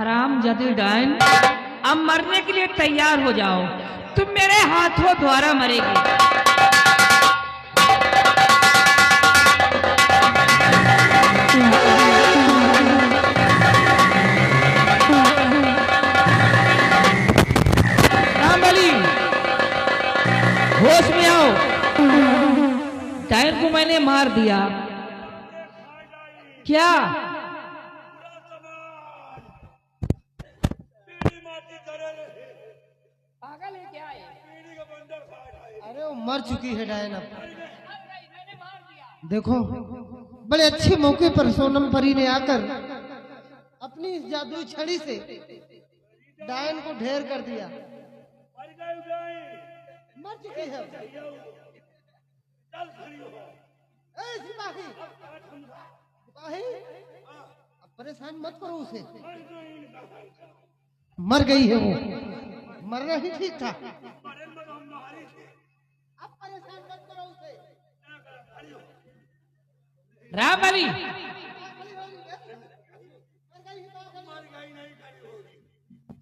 हरामजादी डायन, अब मरने के लिए तैयार हो जाओ, तुम मेरे हाथों द्वारा मरेगी। होश में आओ, डायन को मैंने मार दिया। क्या पागल है क्या है? अरे वो मर चुकी है डायन। अब देखो, बड़े अच्छे मौके पर सोनम परी ने आकर अपनी इस जादुई छड़ी से डायन को ढेर कर दिया। मर चुकी है। सिपाही, सिपाही, अब परेशान मत करो उसे। मर गई है वो, मरना ही ठीक था। अब परेशान मत करो उसे। रामबली,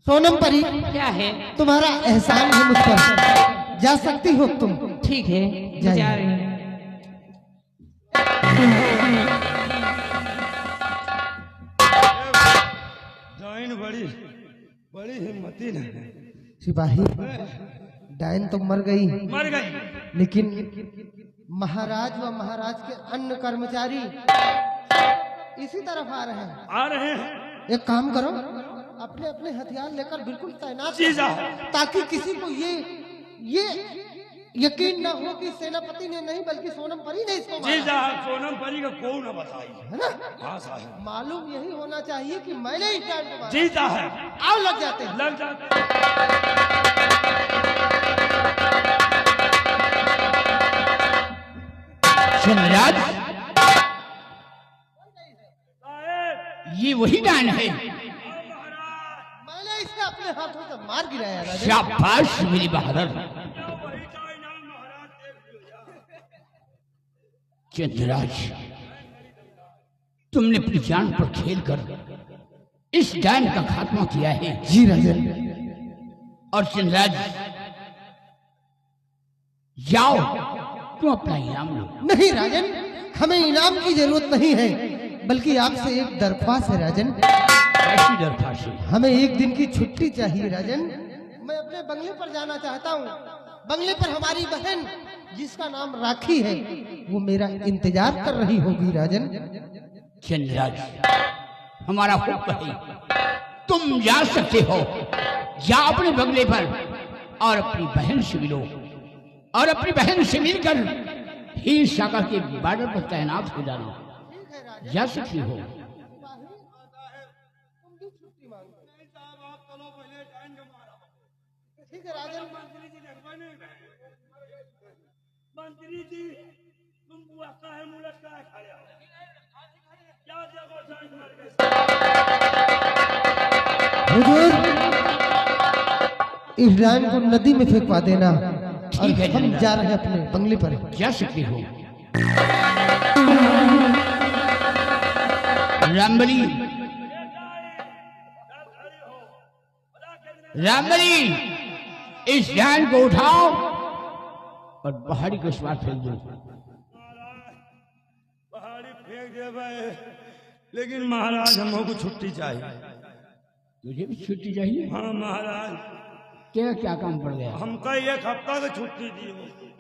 सोनम परी, क्या है? तुम्हारा एहसान है मुझ पर, जा सकती हो तुम। ठीक है, जा रही हूं। डायन बड़ी बड़ी हिम्मती है। सिपाही, डायन तो मर गई, लेकिन महाराज व महाराज के अन्य कर्मचारी इसी तरफ आ रहे हैं। एक काम करो, अपने अपने हथियार लेकर बिल्कुल तैनात रहो, ताकि किसी को ये यकीन न हो कि सेनापति ने नहीं बल्कि सोनम परी ने इसको मारा। सोनम परी का कौन न बताई है ना? हाँ साहब, मालूम यही होना चाहिए कि मैंने इस डायन को मारा। जी साहब, आओ लग जाते हैं। लग जाते। जनराज, ये वही डायन है। मैंने इसे अपने हाथों से मार गिराया। शाबाश मेरी बहादुर। चंद्रराज, तुमने अपनी जान पर खेल कर इस डायन का खात्मा किया है। जी राजन। और चंद्रराज, जाओ, तुम अपना इनाम लो। नहीं राजन, हमें इनाम की जरूरत नहीं है, बल्कि आपसे एक दरख्वास्त है राजन। कैसी दरख्वास्त है? हमें एक दिन की छुट्टी चाहिए राजन। मैं अपने बंगले पर जाना चाहता हूँ। बंगले पर हमारी बहन, जिसका नाम राखी है, वो मेरा इंतजार कर रही होगी राजन। चंद्रराज, हमारा हुक्म है, तुम जा सकते हो। जाओ अपने बंगले पर और अपनी बहन से मिलो, और अपनी बहन से मिलकर ही सागर के बॉर्डर पर तैनात हो जाना। जा सकती हो। ठीक है राजन। मंत्री जी, तुम बुआ का है मुलक का है खड़े हो क्या जगह जान मर गए। हुजूर, इस डायन को नदी में फेंकवा देना। ठीक है, हम जा रहे हैं अपने बंगले पर। जा सकती हो। रामबली, रामबली, इस डायन को उठाओ और पहाड़ी के उस पार फेंक दो। पहाड़ी फेंक दे भाई, लेकिन महाराज हमको छुट्टी चाहिए। तुझे भी छुट्टी चाहिए? हाँ महाराज, क्या क्या काम पड़ गया? हमका 1 हफ्ता की छुट्टी दी।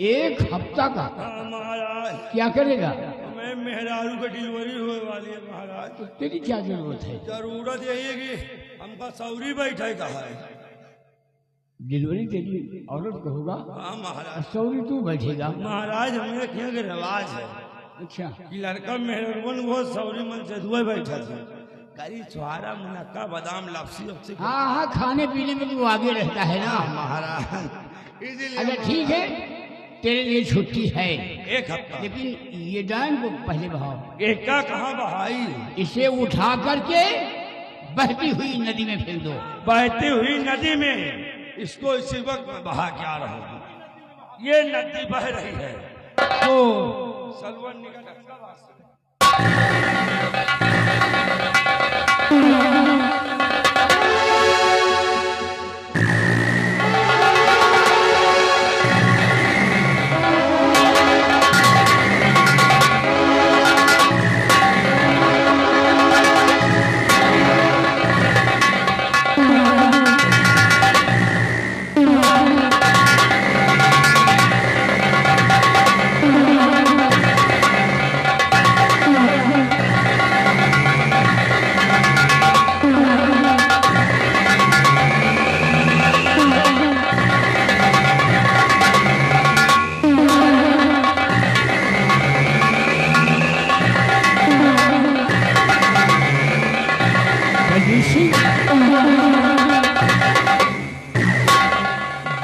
1 हफ्ता का? हाँ महाराज, क्या करेगा? मैं मेहरारू की डिलीवरी होने वाली है महाराज। तो तेरी क्या जरूरत है? जरूरत यही है कि हमका सौरी बैठे का है। डिलीवरी तेरी औरत को होगा? हाँ महाराज। सौरी तू बैठेगा? महाराज, हमें यहाँ के रिवाज है अच्छा, कि लड़का मेहरबन वो सौरी मन से दुआ बैठा था। करी छुहारा, मुनक्का, बादाम, लापसी। हाँ हाँ, खाने पीने में वो आगे रहता है ना महाराज। इसीलिए अच्छा ठीक है, तेरे लिए छुट्टी है 1 हफ्ता। लेकिन ये डायन को पहले बहाओ। एक का कहाँ बहाई? इसे उठा करके बहती हुई नदी में फेंक दो। बहती हुई नदी में इसको इसी वक्त में बहा के आ रहा हूँ। ये नदी बह रही है तो सलवन निकल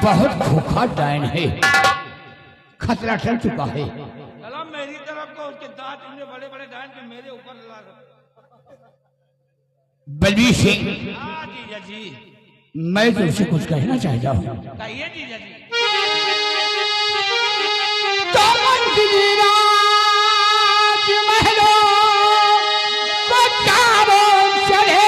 बहुत खोखा डायन है, खतरा टल चुका है। चलो मेरी तरफ को उसके दांत इतने बड़े बड़े डायन के मेरे ऊपर ला दो। बलबीर सिंह, हाँ जीजा जी, मैं तुमसे कुछ कहना चाहता हूँ। कहिए जीजा जी। तो मंदिराज महलों को चारों चढ़े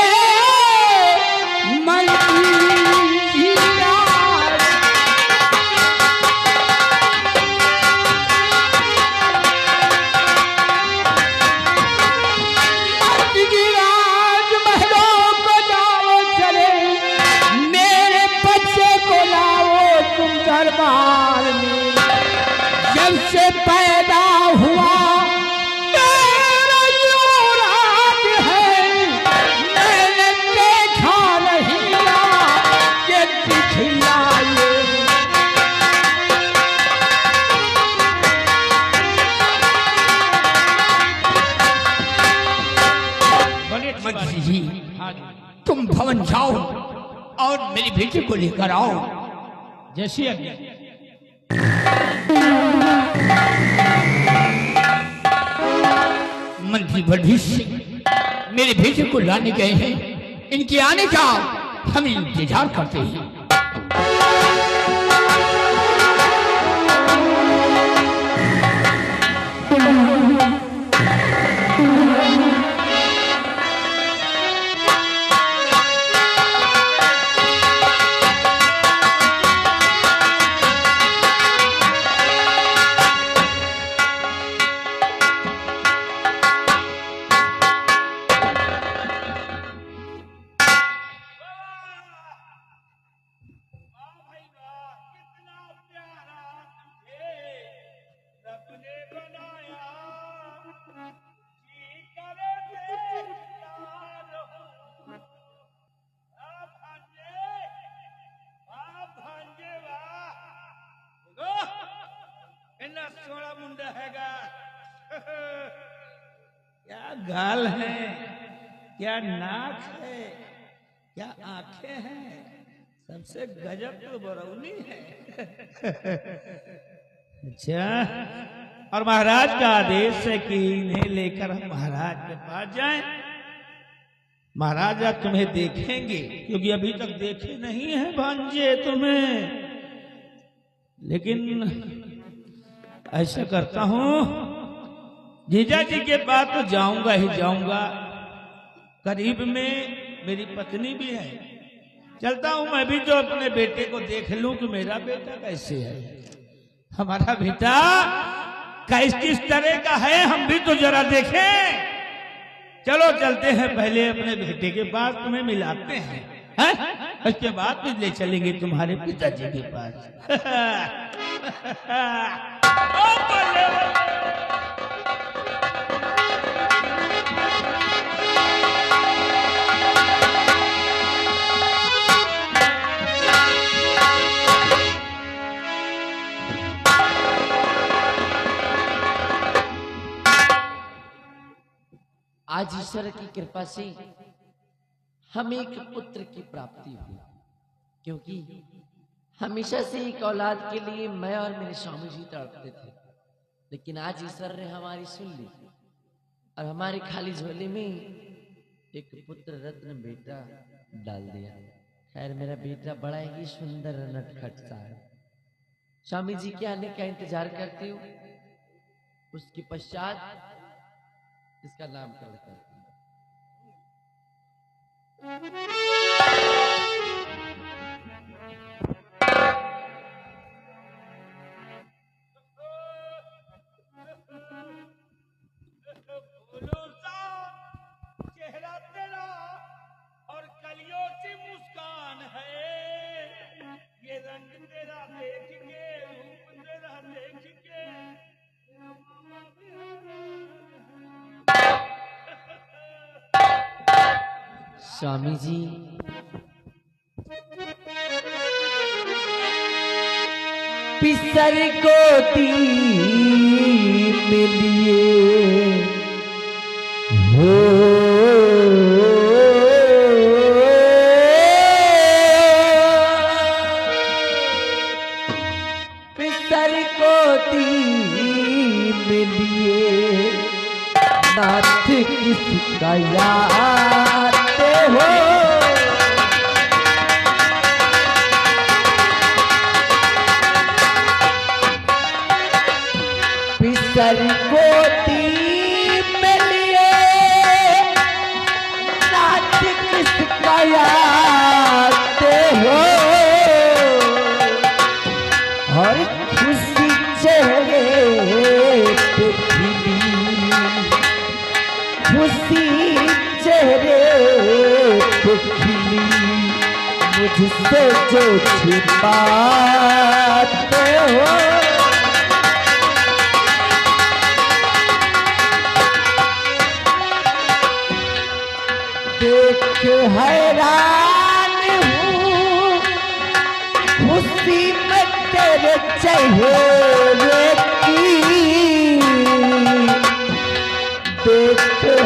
दरबार में जब से पैदा हुआ मेरा युवराज है, मैंने देखा नहीं ना ये दिखलाए। मंत्री जी, तुम भवन जाओ और मेरी बेटी को लेकर आओ। जैसी आज्ञा। मंत्री बलबीर सिंह मेरे बेटे को लाने गए हैं, इनके आने का हम इंतजार करते हैं। सोड़ा मुंडा हैगा। क्या गाल है, क्या नाक है, क्या आंखें हैं, सबसे गजब तो बरौनी है। अच्छा, और महाराज का आदेश है कि इन्हें लेकर हम महाराज के पास जाएं। महाराज अब तुम्हें देखेंगे, क्योंकि अभी तक देखे नहीं है भांजे तुम्हें। लेकिन ऐसा करता हूं, जीजा जी के पास तो जाऊंगा ही जाऊंगा। करीब में मेरी पत्नी भी है, चलता हूं मैं भी तो अपने बेटे को देख लूं कि मेरा बेटा कैसे है, हमारा बेटा किस तरह का है, हम भी तो जरा देखें। चलो चलते हैं, पहले अपने बेटे के पास तुम्हें मिलाते हैं, उसके बाद फिर ले चलेंगे तुम्हारे पिताजी के पास। आज ईश्वर की कृपा से हमें एक पुत्र की प्राप्ति हुई, क्योंकि हमेशा से एक औलाद के लिए मैं और मेरे स्वामी जी तड़पते थे। लेकिन आज ईश्वर ने हमारी सुन ली और हमारे खाली झोले में एक पुत्र रत्न बेटा डाल दिया। खैर, मेरा बेटा बड़ा ही सुंदर नटखट सा है। स्वामी जी के आने का इंतजार करती हूँ, उसके पश्चात इसका नामकरण करती हूँ। चेहरा तेरा और कलियों की मुस्कान है, ये रंग तेरा देख के, रूप तेरा देख के स्वामी जी, पिसर को तीर लिए हो अगर गोदी में लिए नाच किसका आते हो और खुशी चेहरे पे खिली खुशी चेहरे पे खिली मुझसे जो छिपाते हो देख हैरान हूँ खुशी में तेरे चेहरे की देख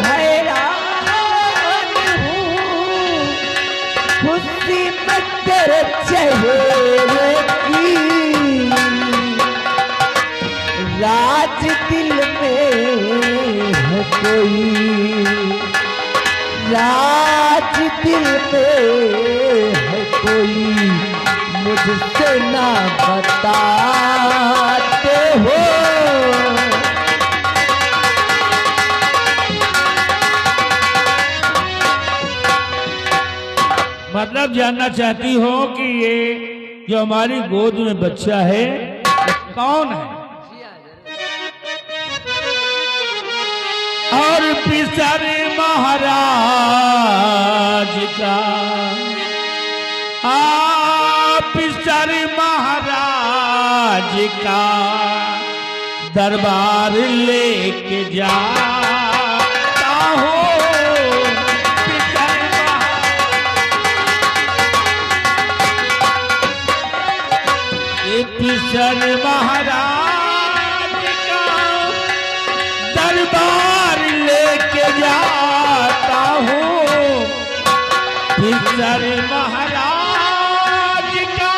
हैरान हूँ खुशी में तेरे चेहरे की राज दिल में है कोई राज दिल में है कोई मुझसे ना बताते हो मतलब जानना चाहती हो कि ये जो हमारी गोद में बच्चा है ये कौन है? और पिसर महाराज का पिसर महाराज का दरबार लेके जाता हूँ पिसर महाराज का दरबार लेके जाता हूँ पिसर महाराज का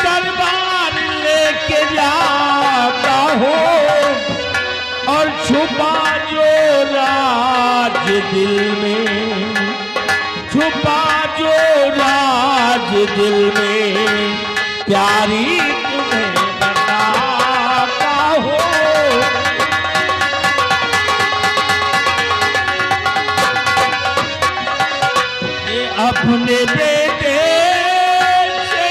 दरबार लेके जाता हूँ और छुपा जो राज दिल में छुपा जो राज दिल में प्यारी तुम्हें बताता हो ये अपने बेटे से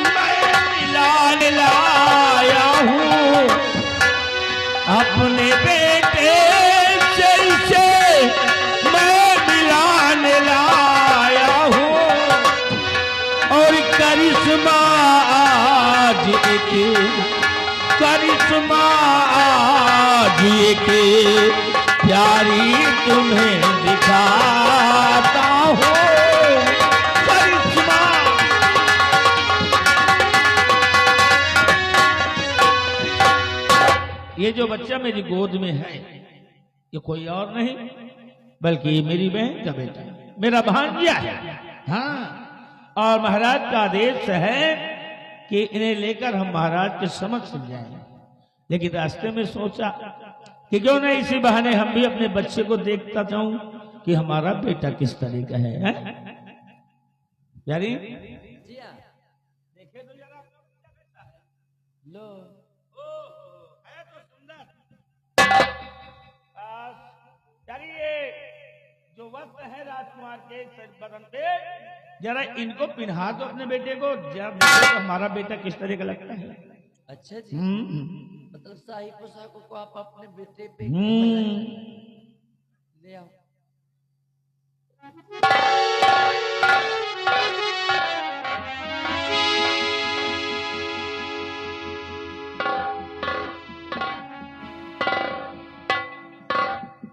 मैं मिलाने लाया हूँ अपने बेटे से मैं मिलाने लाया हूँ और करिश्मा आज के प्यारी तुम्हें दिखाता हूँ करिश्मा ये जो बच्चा मेरी गोद में है ये कोई और नहीं बल्कि ये मेरी बहन का बेटा मेरा भांजिया है। हाँ और महाराज का आदेश है कि इन्हें लेकर हम महाराज के समक्ष जाएं। लेकिन रास्ते में सोचा कि क्यों नहीं इसी बहाने हम भी अपने बच्चे को देखता जाऊं कि हमारा बेटा किस तरह का है, यारी देखे तो जरा लो है तो सुंदर यारी ये जो वस्त्र है राजकुमार के बदन पे जरा इनको पिन्हा दो अपने बेटे को जरा देखो हमारा बेटा किस तरह का लगता है। अच्छा जी मतलब शाही पोशाकों को आप अपने बेटे पे ले आओ।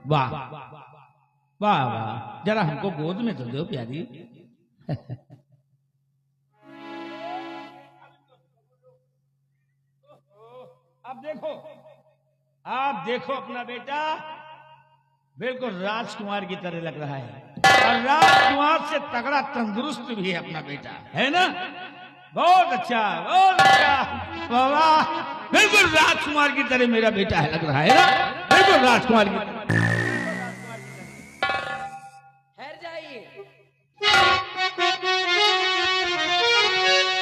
वाह वाह वाह जरा हमको गोद में तो दो प्यारी। आप देखो अपना बेटा बिल्कुल राजकुमार की तरह लग रहा है और राजकुमार से तगड़ा तंदुरुस्त भी है अपना बेटा है ना। बहुत अच्छा वाह बिल्कुल राजकुमार की तरह मेरा बेटा है लग रहा है ना बिल्कुल राजकुमार की तरह।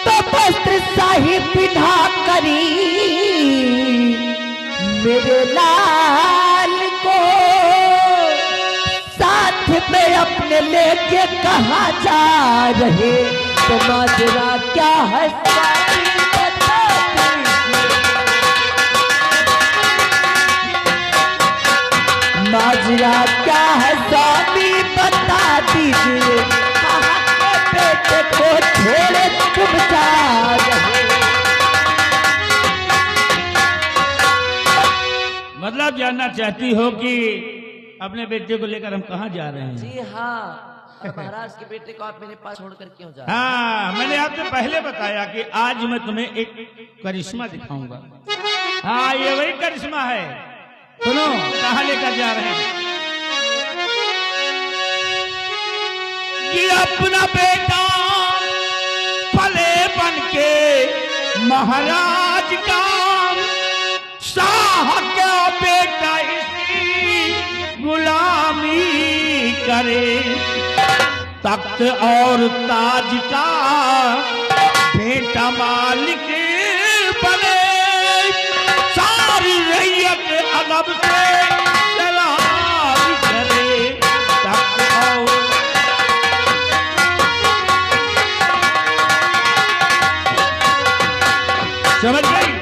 तो वस्त्र शाही पिन्हा करी मेरे लाल को साथ में अपने लेके कहाँ जा रहे, तो माजरा क्या है स्वामी बता दीजिए, माजरा क्या है स्वामी बता दीजिए, कहाँ के बेटे को छोड़े तुम जा रहे। मतलब जानना चाहती हो कि अपने बेटे को लेकर हम कहाँ जा रहे हैं? जी हाँ, और महाराज के बेटे को आप मेरे पास छोड़कर क्यों जा रहे हैं? हाँ, मैंने आपसे पहले बताया कि आज मैं तुम्हें एक करिश्मा दिखाऊंगा। हाँ, ये वही करिश्मा है। सुनो, कहाँ लेकर जा रहे हैं? कि अपना बेटा पले बन के महाराज का, शाह का बेटा इसकी गुलामी करे, तख्त और ताज का बेटा मालिक बने, सारी रैयत अदब से सलाम करे, तख्त और समझ गई?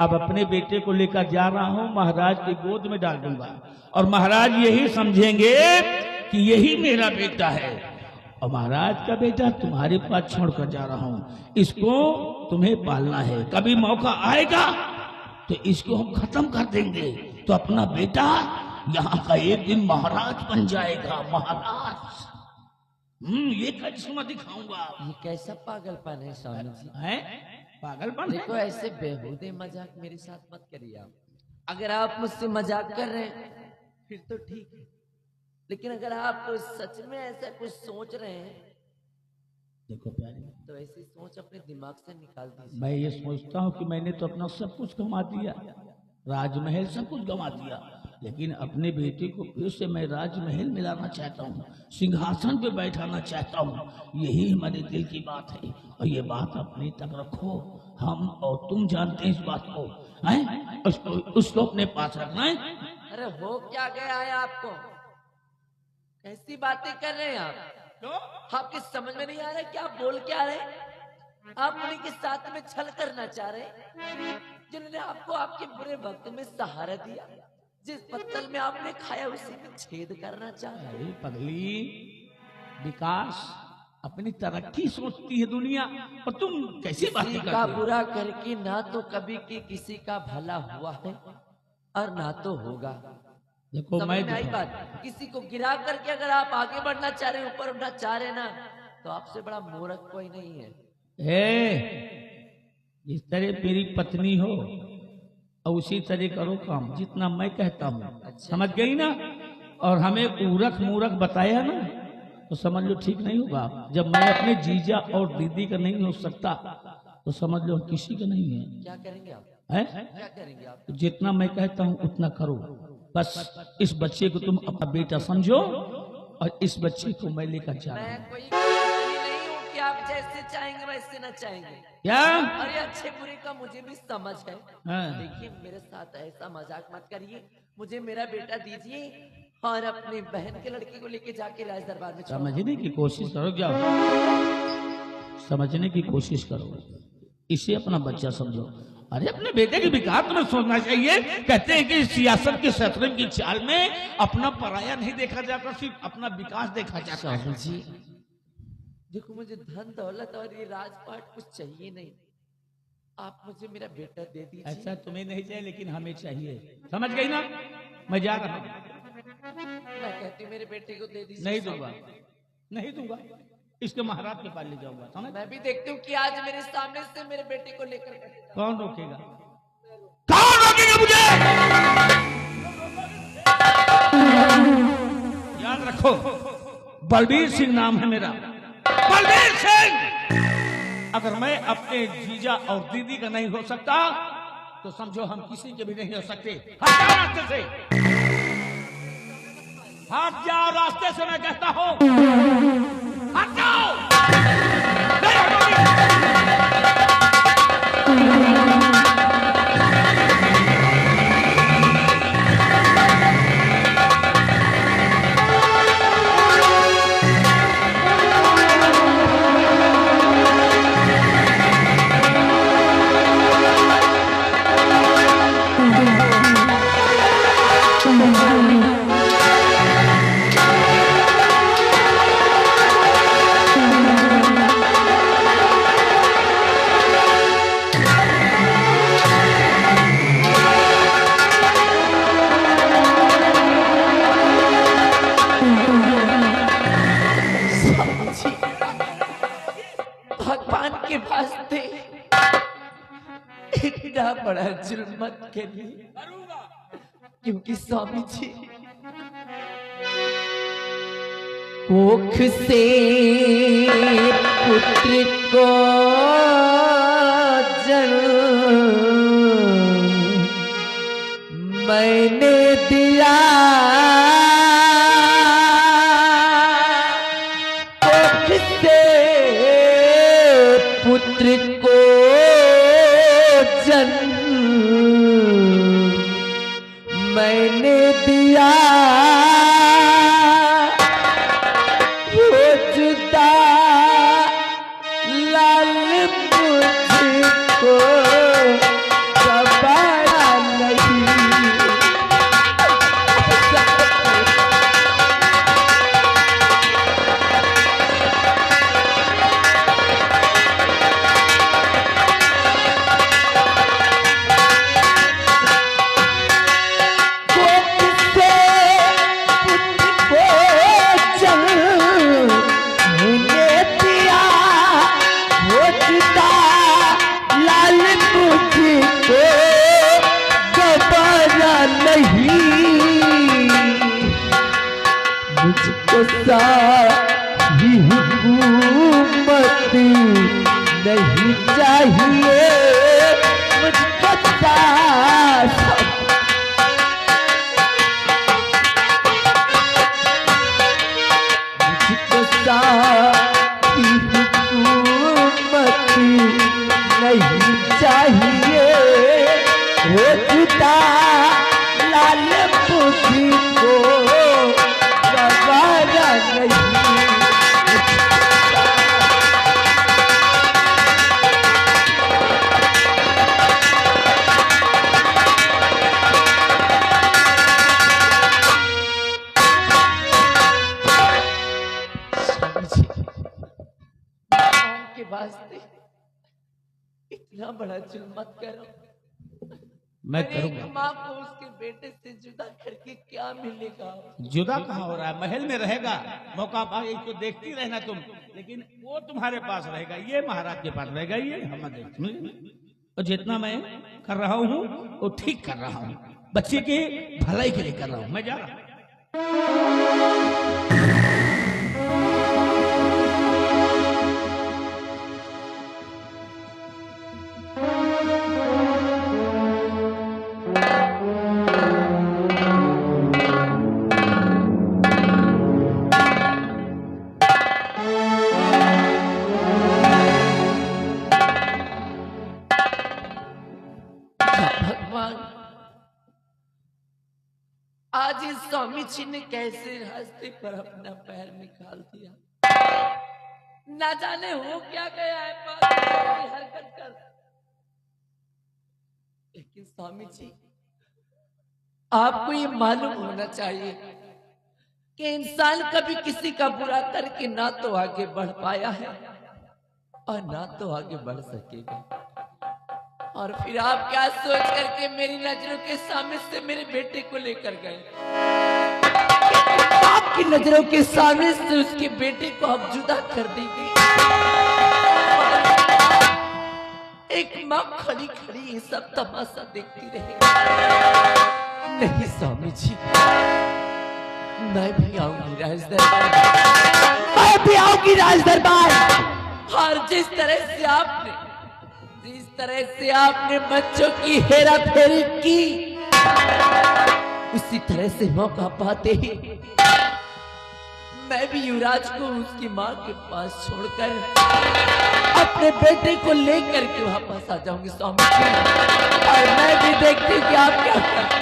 अब अपने बेटे को लेकर जा रहा हूं, महाराज की गोद में डाल दूंगा और महाराज यही समझेंगे कि यही मेरा बेटा है, और महाराज का बेटा तुम्हारे पास छोड़कर जा रहा हूं। इसको तुम्हें पालना है, कभी मौका आएगा तो इसको हम खत्म कर देंगे, तो अपना बेटा यहाँ का एक दिन महाराज बन जाएगा। महाराज ये करिश्मा दिखाऊंगा। ये कैसा पागलपन है स्वामी जी? है पागलपन? देखो, ऐसे बेहूदे मजाक मेरे साथ मत करिए आप। अगर आप मुझसे मजाक कर रहे हैं फिर तो ठीक है, लेकिन अगर आप सच में ऐसा कुछ सोच रहे हैं, देखो प्यारे, तो ऐसी सोच अपने दिमाग से निकाल दीजिए। मैं ये सोचता हूँ कि मैंने तो अपना सब कुछ गंवा दिया, राजमहल सब कुछ गंवा दिया, लेकिन अपने बेटे को फिर से मैं राजमहल में लाना चाहता हूँ, सिंहासन पे बैठाना चाहता हूँ। यही हमारे दिल की बात है, और ये बात अपने तक रखो। हम और तुम जानते हैं इस बात को, हैं? उसको अपने पास रखना है। अरे हो क्या गया है आपको? कैसी बातें कर रहे हैं आप? आपके समझ में नहीं आ रहा क्या आप बोल क्या रहे हैं? आप उन्हीं के साथ में छल करना चाह रहे हैं जिन्होंने आपको आपके बुरे वक्त में सहारा दिया, जिस पत्तल में आपने खाया उसी में छेद करना चाह रहे हैं। अरे पगली, विकास अपनी तरक्की सोचती है दुनिया, और तुम कैसी बातें करते का हो? बुरा करके ना तो कभी किसी का भला हुआ है और ना तो होगा। देखो समझ मैं में आई बात? किसी को गिरा करके अगर आप आगे बढ़ना चाह रहे हैं, ऊपर उठना चाह रहे हैं ना, तो आपसे बड़ा मूर्ख कोई नहीं है। जिस तरह मेरी पत्नी हो और उसी तरह करो काम जितना मैं कहता हूँ। अच्छा। समझ गई ना? और हमें मूर्ख मूर्ख बताया ना, तो समझ लो ठीक नहीं होगा। जब मैं अपने जीजा और दीदी का नहीं हो सकता, तो समझ लो किसी का नहीं है। क्या करेंगे आप? है? क्या करेंगे आप? तो जितना मैं कहता हूँ उतना करो। बस इस बच्चे को तुम अपना बेटा समझो, और इस बच्चे को मैं लेकर जा रहा हूँ। मैं कोई नहीं हूँ कि आप जैसे चाहेंगे वैसे ना चाहेंगे। क्या? अरे अच्छे बुरे का मुझे भी समझ है। हाँ। देखिए, मेरे साथ ऐसा मजाक मत करिए। मुझे मेरा बेटा दीजिए और अपनी बहन के लड़की को लेके जाके राज दरबार में समझने की कोशिश करो, जाओ समझने की कोशिश करो, इसे अपना बच्चा समझो। अरे अपने बेटे के विकास में सोचना चाहिए। कहते हैं कि सियासत के शतरंज की चाल में अपना पराया नहीं देखा जाता, सिर्फ अपना विकास देखा जाता है। जी देखो, मुझे धन दौलत और ये राजपाट कुछ चाहिए नहीं। आप मुझे मेरा बेटा दे दीजिए। ऐसा तुम्हें नहीं चाहिए, लेकिन हमें चाहिए। समझ गई ना? मैं जा रहा हूँ। मैं कहती हूँ मेरे बेटे को दे दीजिए। नहीं दूंगा, नहीं दूंगा, इसके महाराज के पास ले जाऊंगा। समझ? मैं भी देखती हूँ कि आज मेरे सामने से मेरे बेटे को लेकर कौन रोकेगा? कौन रोकेगा मुझे? याद रखो, बलबीर सिंह नाम है मेरा, बलबीर सिंह। अगर मैं अपने जीजा और दीदी का नहीं हो सकता, तो समझो हम किसी के भी नहीं हो सकते। हट जाओ रास्ते से, हट जाओ रास्ते से, मैं कहता हूं, हट जाओ। नहीं हटोगे। इतना बड़ा जुल्म मत करिए, क्योंकि स्वामी जी कोख से पुत्र को जन्म मैंने दिया, कोख से पुत्र को जन्म मैंने दिया, वो जुदा लाल मुझको गवारा नहीं। मुझको सारी हुकूमत नहीं चाहिए, मुझको सारी हुकूमत नहीं चाहिए, वो जुदा लाल बुद्धि को गवारा नहीं। के वास्ते इतना बड़ा जुल्म मत करो। मैं करूंगा। माँ को उसके बेटे से जुदा करके क्या मिलेगा? जुदा कहाँ हो रहा है, महल में रहेगा, मौका पाए तो देखती रहना तुम, लेकिन वो तुम्हारे पास रहेगा, ये महाराज के पास रहेगा, ये हम देख। और जितना मैं कर रहा हूँ वो ठीक कर रहा हूँ, बच्चे के भलाई के लिए कर रहा हूँ। मैं जा रहा हूँ। आज इस स्वामी जी ने कैसे रास्ते पर अपना पैर निकाल दिया, ना जाने हो क्या गया है हरकत कर। लेकिन स्वामी जी आपको ये मालूम होना चाहिए कि इंसान कभी किसी का बुरा करके ना तो आगे बढ़ पाया है और ना तो आगे बढ़ सकेगा। और फिर आप क्या सोच करके मेरी नजरों के सामने से मेरे बेटे को लेकर गए? आपकी नजरों के सामने से उसके बेटे को आप जुदा कर देंगे। एक माँ खड़ी खड़ी ये सब तमाशा देखती रहे। नहीं स्वामी जी, मैं भी आऊंगी राज दरबार, मैं भी आऊंगी राज दरबार। और जिस तरह से आपने बच्चों की हेरा फेरी की, उसी तरह से मौका पाते ही मैं भी युवराज को उसकी माँ के पास छोड़कर अपने बेटे को लेकर के वापस आ जाऊंगी स्वामी जी। और मैं भी देखती हूँ कि आप क्या करते हैं।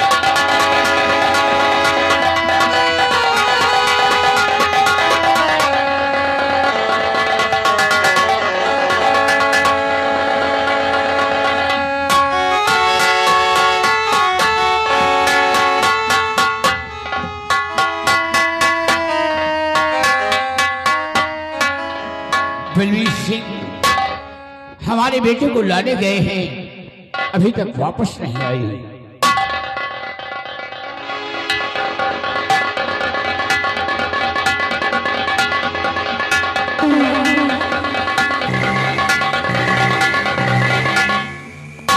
बलवीर सिंह हमारे बेटे को लाने गए हैं, अभी तक वापस नहीं आई।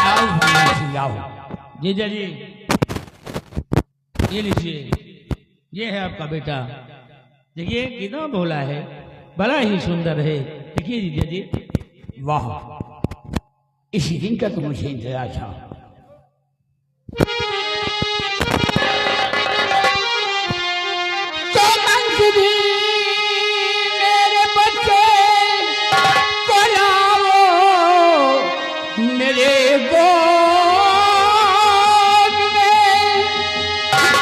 आओ बलवीर सिंह। जीजा जी ये लीजिए, ये है आपका बेटा। देखिए कितना भोला है, बड़ा ही सुंदर है। देखिए जीजा जी। वाह, इसी दिन का तो मुझे इंतजार था। तो मंजरी मेरे बच्चे को लाओ मेरे गोद में,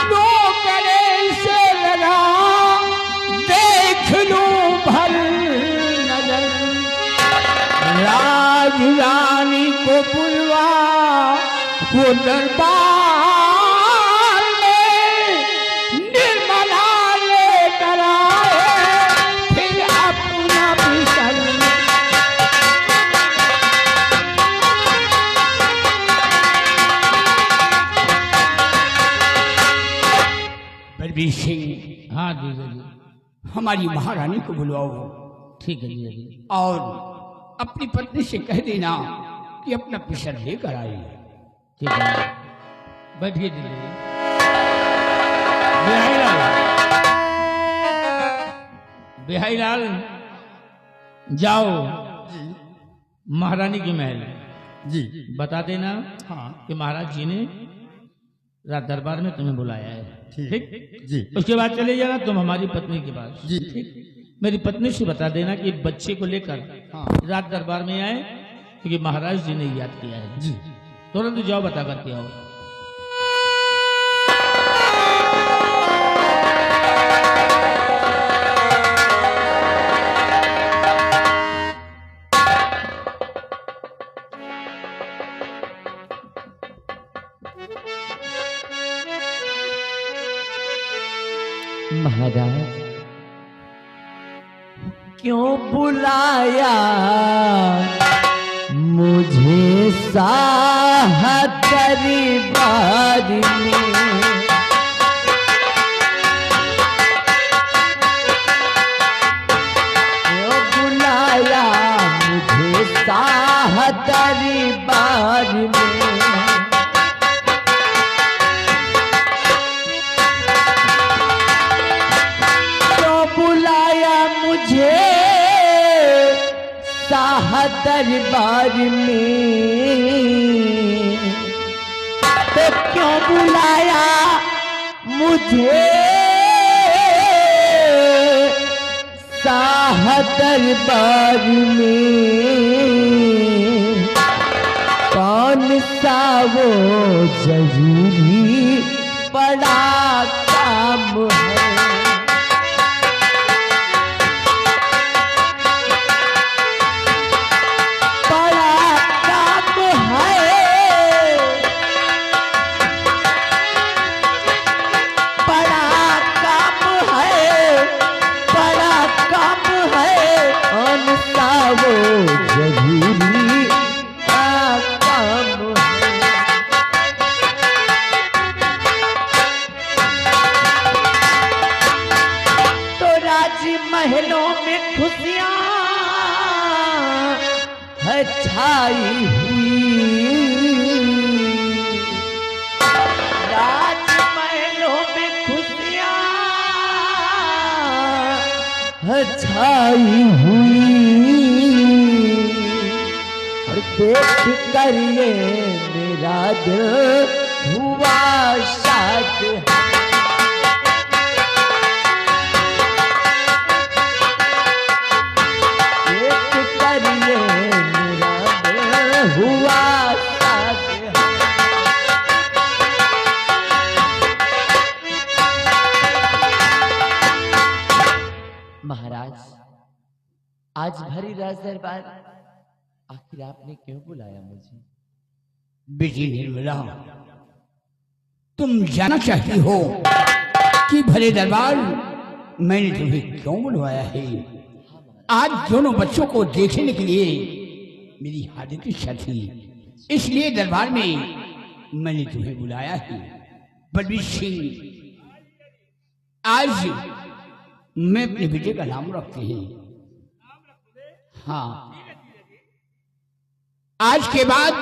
दो गले से लगा देख लूं भर नजर, राज रानी को बुलवा वो दरबार में, निर्मला लेकर आए फिर अपना पिसल। बलबीर सिंह, हाँ जीजा जी। हमारी महारानी को बुलवाओ। ठीक है जीजा जी। और अपनी पत्नी से कह देना कि अपना पिसर लेकर आई। ठीक है, बैठिए जीजा जी। बिहारी लाल, बिहारी लाल जाओ महारानी के महल जी। बता देना हाँ कि महाराज जी ने रात दरबार में तुम्हें बुलाया है। ठीक जी। उसके बाद चले जाना तुम हमारी पत्नी के पास। जी। ठीक, मेरी पत्नी से बता देना कि बच्चे को लेकर हाँ रात दरबार में आए, क्योंकि महाराज जी ने याद किया है। जी। तुरंत जाओ बता करके आओ। महाराज क्यों बुलाया मुझे साह दरबार में, क्यों बुलाया मुझे साह दरबार में, बुलाया मुझे शाह दरबार में, तो क्यों बुलाया मुझे शाह दरबार में, कौन सा वो जरूरी बड़ा काम है, महलों में खुशियां है छाई हुई, राजमहलों में खुशियां है छाई हुई, और देख कर ये मेरा दिल हुआ शाद, हुआ महाराज आज भरी राज दरबार, आखिर आपने क्यों बुलाया मुझे? बेटी निर्मला, तुम जानना चाहती हो कि भरे दरबार मैंने तुम्हें क्यों बुलवाया है? आज दोनों बच्चों को देखने के लिए मेरी हाजिर इच्छा थी, इसलिए दरबार में मैंने तुम्हें बुलाया है। बलबीर सिंह, आज मैं अपने बेटे का नाम रखते हैं। हाँ, आज के बाद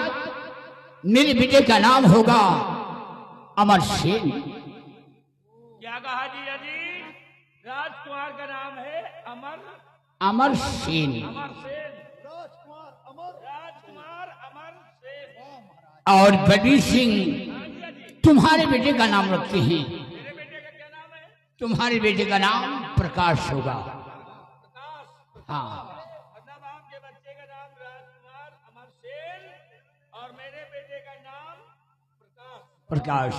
मेरे बेटे का नाम होगा अमर सेन। क्या कहा जीजा जी? राजकुमार का नाम है अमर अमर सेन। अमर सेन, राजकुमार अमर सेन। और बलबीर सिंह तुम्हारे बेटे का नाम रखते हैं। मेरे बेटे का क्या नाम है? तुम्हारे बेटे का नाम प्रकाश होगा। प्रकाश। हाँ, मतलब आपके बच्चे का नाम राजकुमार अमर सेन और मेरे बेटे का नाम प्रकाश। प्रकाश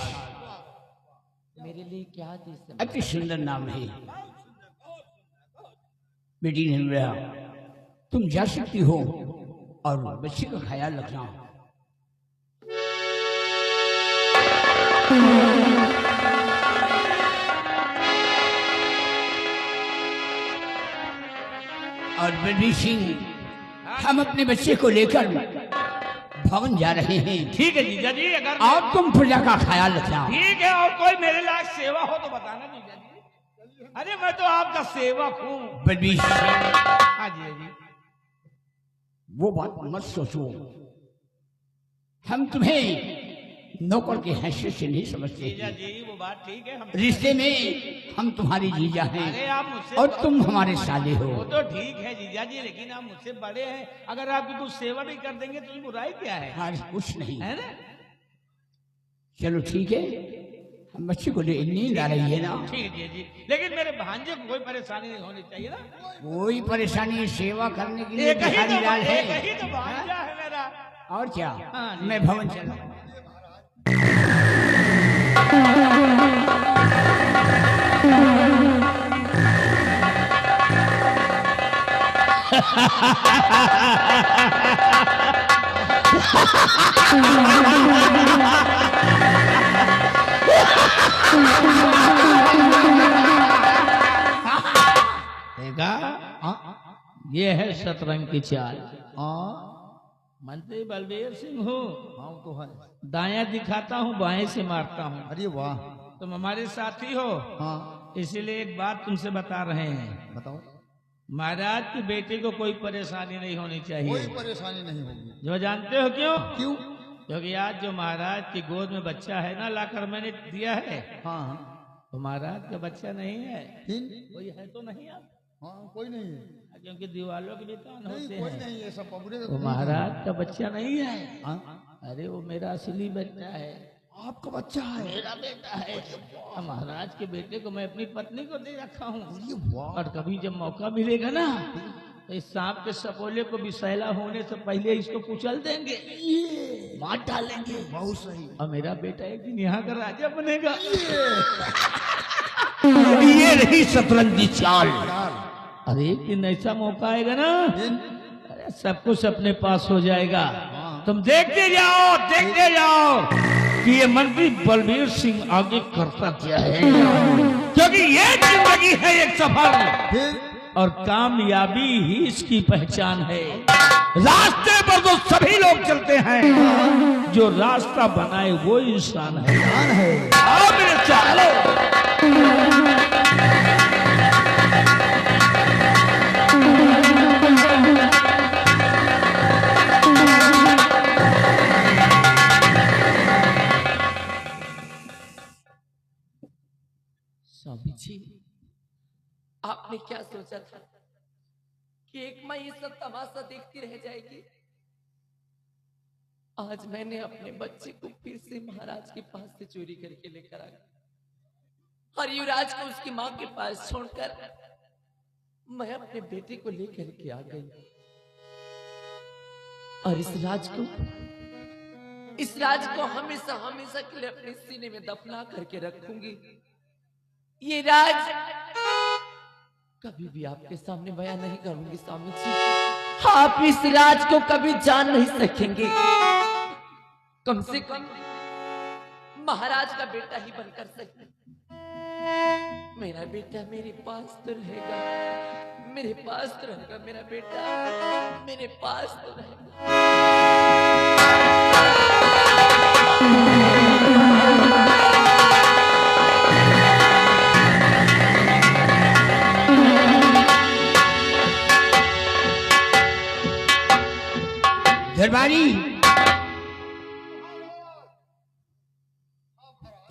मेरे लिए क्या थी इस समय? अति सुंदर नाम है। बेटी निर्मला, तुम जा सकती हो और बच्चे का ख्याल रखना। और बलबीर सिंह, हम अपने बच्चे को लेकर भवन जा रहे हैं। ठीक है जीजा जी, अगर और तुम प्रजा का ख्याल रखना। ठीक है, और कोई मेरे लायक सेवा हो तो बताना जीजा जी। अरे मैं तो आपका सेवक हूँ। बलबीर सिंह, हाँ जीजा जी। वो बात मत सोचो। हम तुम्हें नौकर के हैसियत से नहीं समझते। जीजा जी वो बात ठीक है, हम रिश्ते में हम तुम्हारी जीजा अरे हैं आप मुझसे और तुम हमारे साले हो। वो तो ठीक है जीजा जी, लेकिन आप मुझसे बड़े हैं। अगर आपकी कुछ सेवा भी कर देंगे तो बुराई क्या है? आज कुछ नहीं है ना? चलो ठीक है, हम बच्चे को नींद आ रही है ना। ठीक है जीजा जी, लेकिन मेरे भांजे को कोई परेशानी नहीं होनी चाहिए ना। कोई परेशानी, सेवा करने के लिए एक ही बिहारी लाल तो है। भांजा है मेरा। और क्या, हाँ जी। मैं भवन चला। देखा, ये है शतरंज की चाल। मंत्री बलबीर सिंह हूँ। हाँ तो है। दायां दिखाता हूँ, बाएं से मारता हूँ। अरे वाह। तुम हमारे साथी हो, हाँ इसीलिए एक बात तुमसे बता रहे हैं। बताओ। महाराज की बेटी को कोई परेशानी नहीं होनी चाहिए। कोई परेशानी नहीं होगी। जो जानते हो क्यों? क्यों? क्योंकि आज जो महाराज की गोद में बच्चा है ना, लाकर मैंने दिया है, हाँ तो महाराज का बच्चा नहीं है। फिर? कोई है तो नहीं आप? हाँ कोई नहीं है। क्योंकि दीवालों के भी कान होते कोई हैं। नहीं, ये सब पबरे। वो महाराज का बच्चा नहीं है। हाँ? अरे वो मेरा असली बच्चा है। आपका बच्चा है? मेरा बेटा है। अब महाराज के बेटे को मैं अपनी पत्नी को दे रखा हूँ। अरे वाह। और कभी जब मौका मिलेगा ना, तो इस सांप के सपोले को विषैला होने से पहले इसको कुचल देंगे, मार डालेंगे। बहुत सही। और मेरा बेटा एक दिन यहाँ का राजा बनेगा। ये रही शतरंज की चाल। अरे एक दिन ऐसा मौका आएगा ना, अरे सब कुछ अपने पास हो जाएगा। तुम देखते जाओ कि ये मंत्री बलबीर सिंह आगे करता क्या है। क्योंकि ये जिंदगी है एक सफर, और कामयाबी ही इसकी पहचान है। रास्ते पर तो सभी लोग चलते हैं, जो रास्ता बनाए वो इंसान है। आओ मेरे चलो। स्वामी जी, आपने क्या सोचा था कि एक माँ ये सब तमाशा देखती रह जाएगी? आज मैंने अपने बच्चे को फिर से महाराज के पास से चोरी करके लेकर आया, और युवराज को उसकी माँ के पास छोड़कर मैं अपने बेटे को लेकर के आ गई। और इस राज को हमेशा हमेशा के लिए अपने सीने में दफना करके रखूंगी। ये राज कभी भी आपके सामने बयान नहीं करूंगी स्वामी जी। आप इस राज को कभी जान नहीं सकेंगे। कम से कम महाराज का बेटा ही बनकर सके। मेरा बेटा मेरे पास तो रहेगा, मेरे पास तो रहेगा, मेरा बेटा मेरे पास तो रहेगा। दरबारी,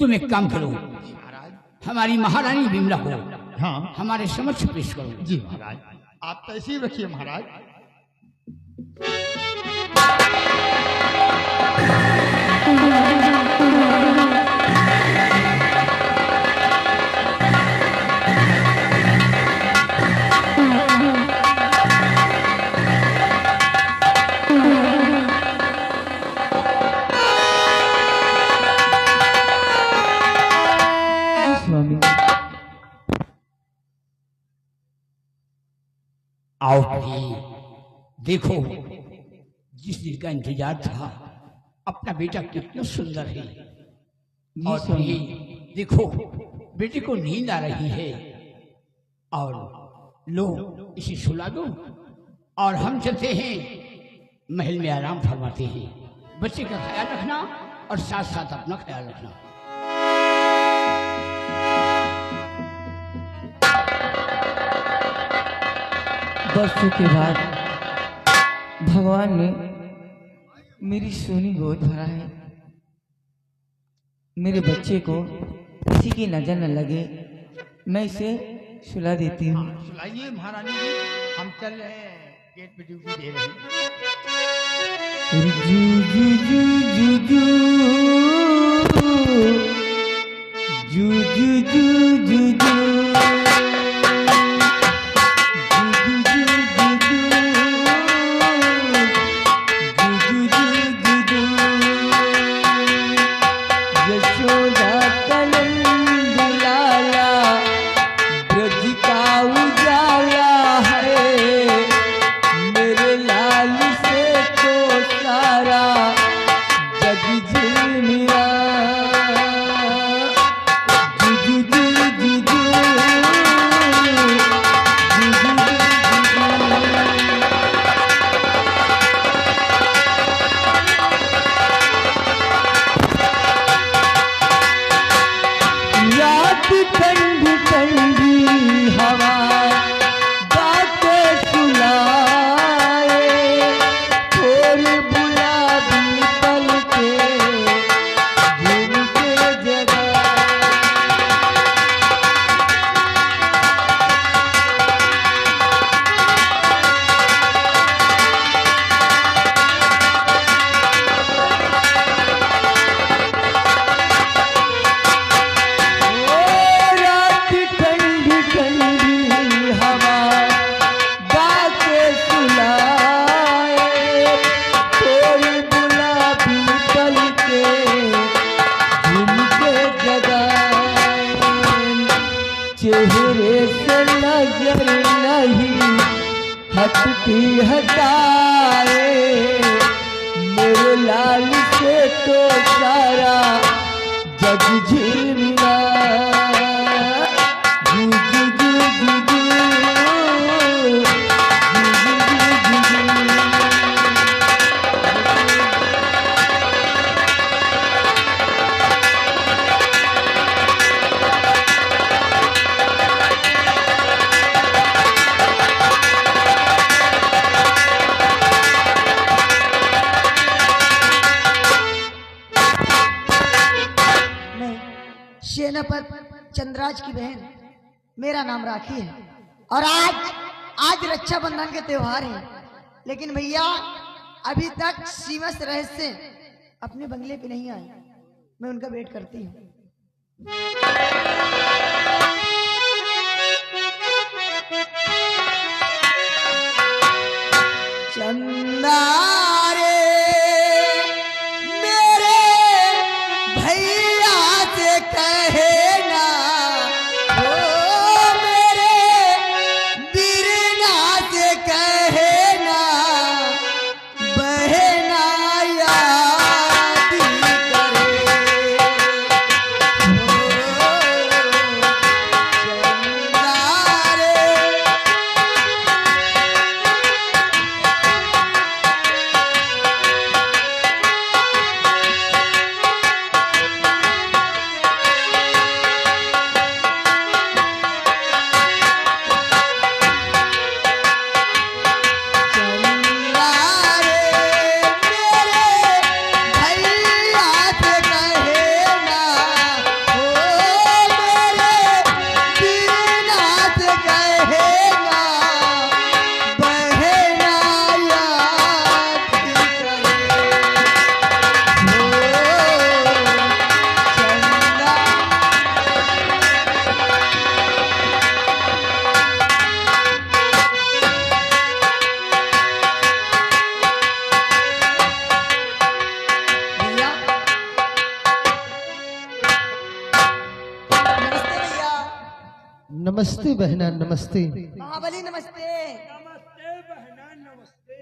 तुम एक काम करो, हमारी महारानी विमला को हाँ हमारे समक्ष पेश करो। जी महाराज, आप तैसे ही रखिए महाराज। आओ भाई, देखो जिस दिन का इंतजार था, अपना बेटा कितना सुंदर है। और भाई देखो, बेटे को नींद आ रही है, और लो इसे सुला दो और हम चलते हैं महल में आराम फरमाते हैं। बच्चे का ख्याल रखना और साथ साथ अपना ख्याल रखना। बरसों के बाद भगवान ने मेरी सोनी गोद भरा है। मेरे बच्चे को किसी की नजर न लगे, मैं इसे सुला देती हूँ। सुलाइए महारानी जी, हम चल रहे हैं, गेट पे ड्यूटी दे रहे हैं। जू जू जू जू जू जू जू जू जू जू चेहरे से नजर नहीं हटती हटाए, मेरे लाल से तो सारा जग झिलमिला। जू जू जू जू जू, जू जू जू जू। सेनापति चंद्राज की बहन, मेरा नाम राखी है और आज रक्षाबंधन के त्योहार है, लेकिन भैया अभी तक सीमस रहस्य अपने बंगले पे नहीं आए। मैं उनका वेट करती हूँ। चंदा नमस्ते बहना नमस्ते। महाबली नमस्ते। नमस्ते बहना नमस्ते।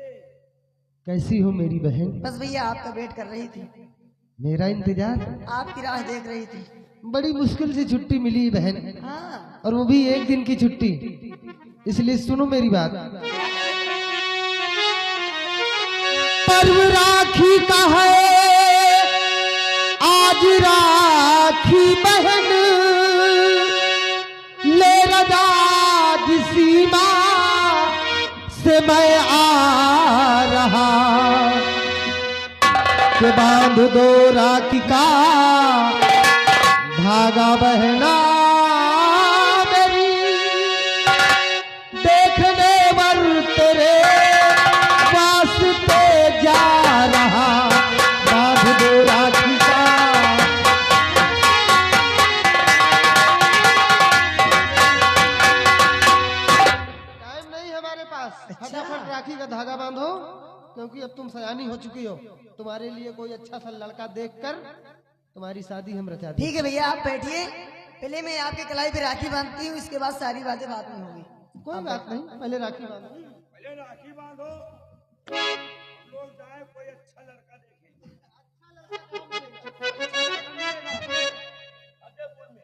कैसी हो मेरी बहन? बस भैया आपका वेट कर रही थी, मेरा इंतजार? आपकी राह देख रही थी। बड़ी मुश्किल से छुट्टी मिली है बहन, हाँ और वो भी एक दिन की छुट्टी, इसलिए सुनो मेरी बात। पर्व राखी का है आज राखी बहन, ले रजाद सीमा से मैं आ रहा, के बांध दो राखी का धागा बहना मेरी, देखने वर तेरे वास्ते जा रहा, बांध दो राखी का। टाइम नहीं हमारे पास, फटाफट राखी का धागा बांधो, क्योंकि अब तुम सयानी हो चुकी हो। तुम्हारे लिए कोई अच्छा सा लड़का देखकर तुम्हारी शादी हम रचा देंगे। ठीक है भैया, आप बैठिए, पहले मैं आपके कलाई पे राखी बांधती हूँ, इसके बाद सारी बातें बाद में होगी। कोई बात नहीं, पहले राखी बांधो। पहले राखी बांधो, लोग जाए कोई अच्छा लड़का देखें। फतेहपुर में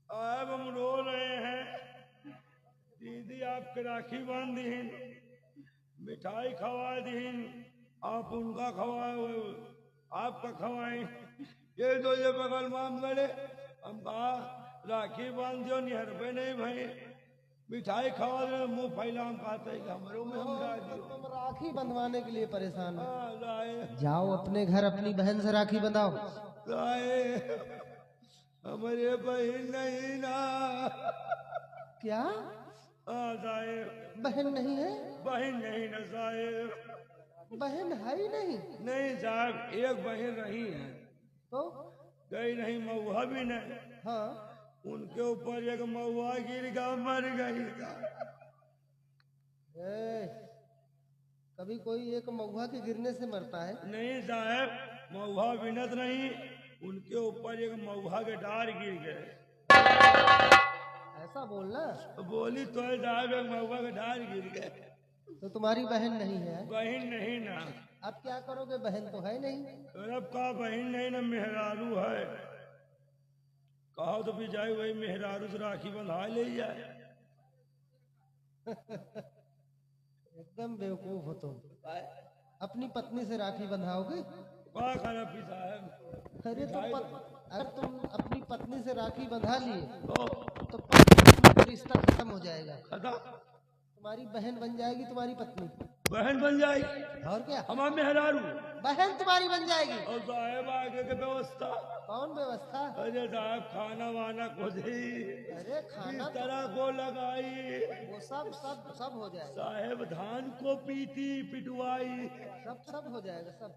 अब हम रो रहे हैं। दीदी आपके राखी बांध दीन, मिठाई खवा दीन, आप उनका खवाए, आपका खवाएं। ये तो ये बगल माम गड़े, हम कहा राखी बांध दियो, निहर पे नहीं भाई, मिठाई खवा दे, मुंह फैला हम कहते हैं कि हमारे में हम डाल दियो। तुम राखी बंधवाने के लिए परेशान हो, लाए जाओ अपने घर अपनी बहन से राखी बंधाओ। लाए हमारे बहन नहीं ना। क्या साहेब बहन नहीं है? बहन नहीं ना साहेब, बहन है ही नहीं? नहीं साहब, एक बहन रही है तो गई नहीं, महुआ भी नहीं। हाँ, उनके ऊपर एक महुआ गिर गया, मर गई। कभी कोई एक महुआ के गिरने से मरता है? नहीं साहब, महुआ बिनत नहीं, उनके ऊपर एक महुआ के डार गिर गए। ऐसा बोलना। बोली तो है साहब, एक महुआ के डार गिर गए। तो तुम्हारी बहन नहीं है? बहन नहीं ना। अब क्या करोगे, बहन तो है नहीं। अब का बहन नहीं ना, मेहरारू है। कहा तो भी जाए वही मेहरारू से राखी बंधा ले जाए। एकदम बेवकूफ हो तुम। अपनी पत्नी से राखी बंधाओगे? क्या करा पी साहब? अरे तो अगर तुम अपनी पत्नी से राखी बंधा लिए तो पत्नी का रिश्ता खत्म हो जाएगा। तुम्हारी बहन बन जाएगी तुम्हारी पत्नी। बहन बन जाएगी और क्या, हमारा मेहरारू बहन तुम्हारी बन जाएगी। और साहब आगे के व्यवस्था। कौन व्यवस्था? अरे साहब खाना वाना को दी, अरे खाना तरह को लगाई, वो सब हो जाएगा। साहेब धान को पीती पिटवाई, सब हो जाएगा सब।